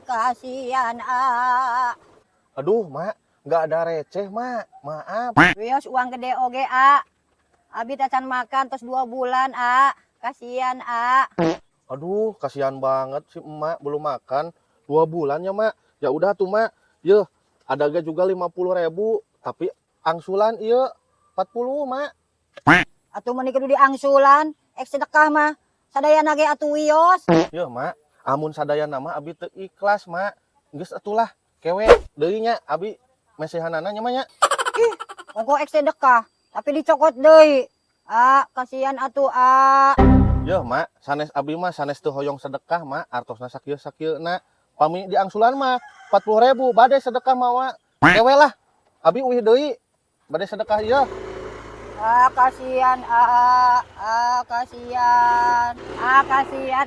kasihan ah. Aduh, Mak, nggak ada receh, Mak. Maaf. Wios uang gede oge ah. Abi tacan makan terus 2 bulan ah. Kasihan ah. Aduh, kasihan banget si emak belum makan 2 bulan ya, Mak. Ya udah tuh, Mak. Yeuh, ada ga juga 50.000, tapi angsulan iya 40, Mak. Atuh meuni kudu diangsulan, sedekah mah. Sadayana ge atuh wios. Yeuh, Mak. Amun sadayana mah abi teu ikhlas, Mak. Geus atulah kewe deui nya abi mesehanana nya mah nya. Monggo sedekah, tapi dicokot deui. Ah, kasihan atuh ah. Yeuh, Mak, sanes abi mah sanes teu hoyong sedekah, Mak. Artosna sakieu-sakieuna. Pami diangsulan mah 40.000 bade sedekah mah, Mak. Kewe lah. Abi uih deui bade sedekah ieu. Ah, kasihan ah. Ah, kasihan. Ah, kasihan.